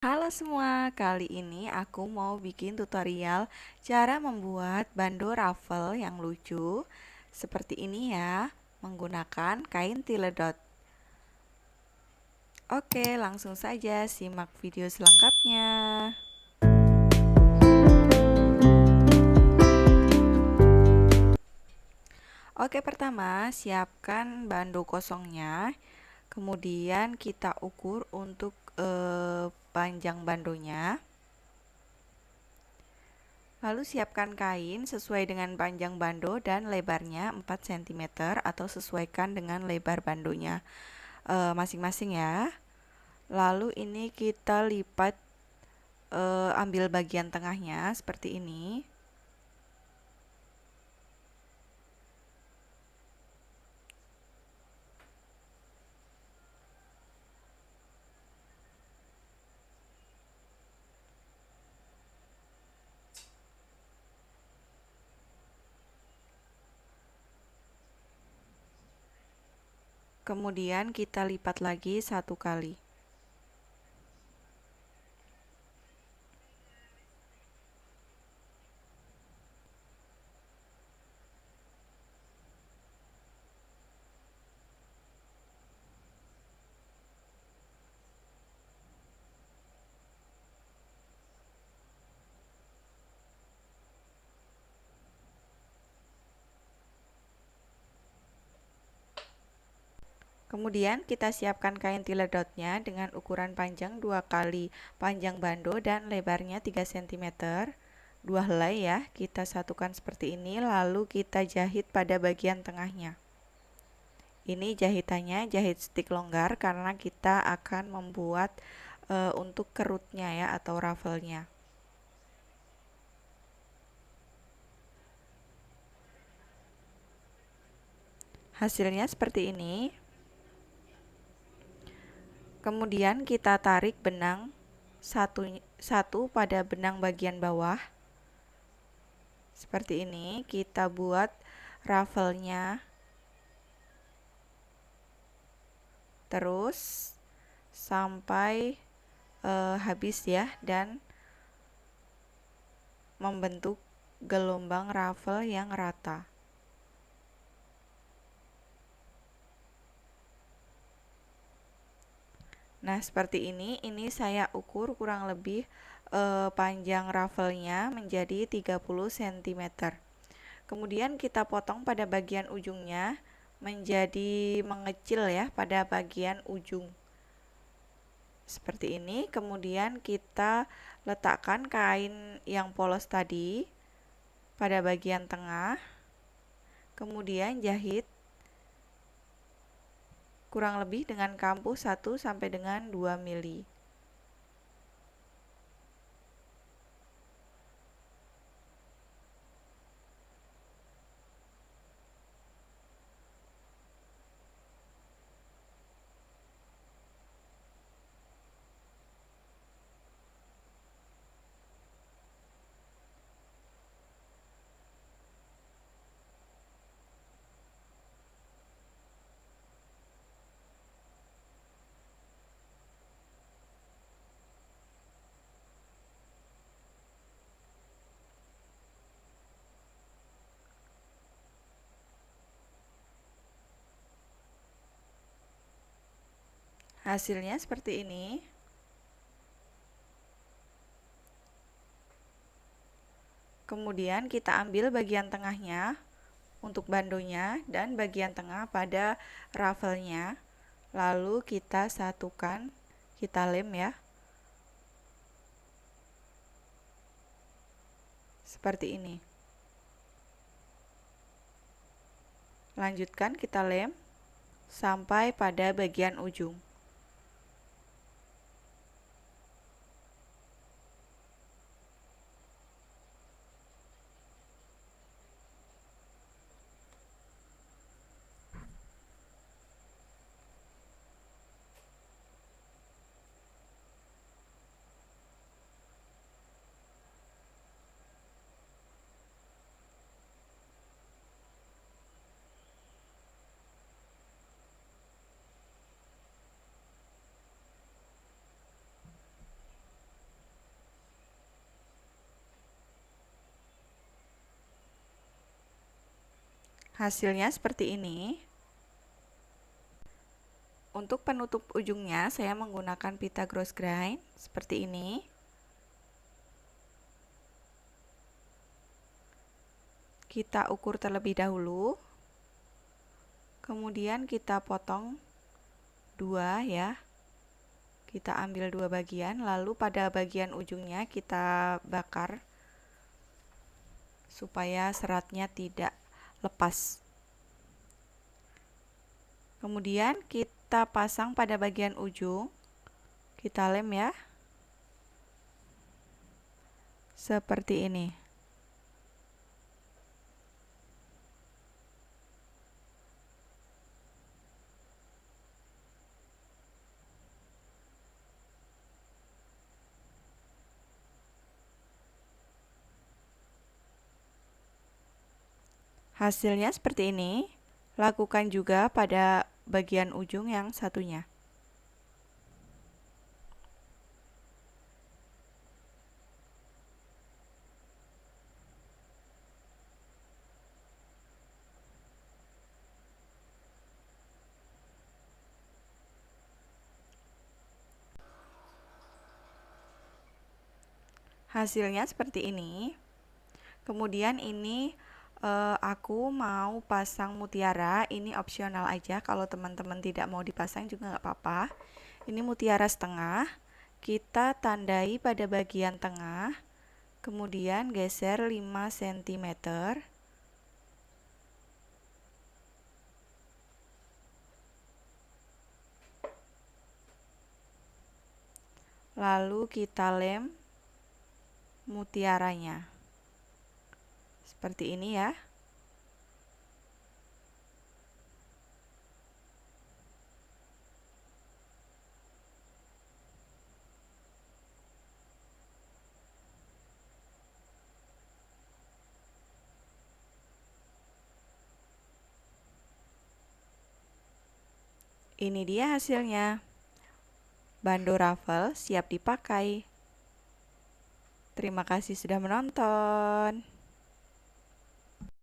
Halo semua, kali ini aku mau bikin tutorial cara membuat bando raffle yang lucu seperti ini ya, menggunakan kain tiledot. Oke, langsung saja simak video selengkapnya. Oke, pertama siapkan bando kosongnya, kemudian kita ukur untuk panjang bandonya. Lalu siapkan kain sesuai dengan panjang bando dan lebarnya 4 cm atau sesuaikan dengan lebar bandonya masing-masing ya. Lalu ini kita lipat, ambil bagian tengahnya seperti ini. Kemudian kita lipat lagi satu kali. Kemudian kita siapkan kain tiledotnya dengan ukuran panjang 2 kali panjang bando dan lebarnya 3 cm. 2 helai ya, kita satukan seperti ini lalu kita jahit pada bagian tengahnya. Ini jahitannya jahit stik longgar karena kita akan membuat untuk kerutnya ya atau raffle-nya. Hasilnya seperti ini. Kemudian kita tarik benang satu pada benang bagian bawah. Seperti ini, kita buat raffle-nya. Terus sampai habis ya dan membentuk gelombang raffle yang rata. Nah, seperti ini saya ukur kurang lebih panjang raffle-nya menjadi 30 cm. Kemudian kita potong pada bagian ujungnya menjadi mengecil ya pada bagian ujung. Seperti ini, kemudian kita letakkan kain yang polos tadi pada bagian tengah. Kemudian jahit kurang lebih dengan kampuh 1 sampai dengan 2 mili. Hasilnya seperti ini. Kemudian kita ambil bagian tengahnya untuk bandonya dan bagian tengah pada raffle-nya. Lalu kita satukan, kita lem ya. Seperti ini. Lanjutkan kita lem sampai pada bagian ujung. Hasilnya seperti ini. Untuk penutup ujungnya saya menggunakan pita gross grind seperti ini. Kita ukur terlebih dahulu. Kemudian kita potong dua ya. Kita ambil dua bagian, lalu pada bagian ujungnya kita bakar supaya seratnya tidak lepas. Kemudian kita pasang pada bagian ujung, kita lem ya, seperti ini. Hasilnya seperti ini. Lakukan juga pada bagian ujung yang satunya. Hasilnya seperti ini. Kemudian ini aku mau pasang mutiara. Ini opsional aja, kalau teman-teman tidak mau dipasang juga nggak apa-apa. Ini mutiara setengah. Kita tandai pada bagian tengah, kemudian geser 5 cm. Lalu kita lem mutiaranya. Seperti ini ya. Ini dia hasilnya. Bando raffle siap dipakai. Terima kasih sudah menonton.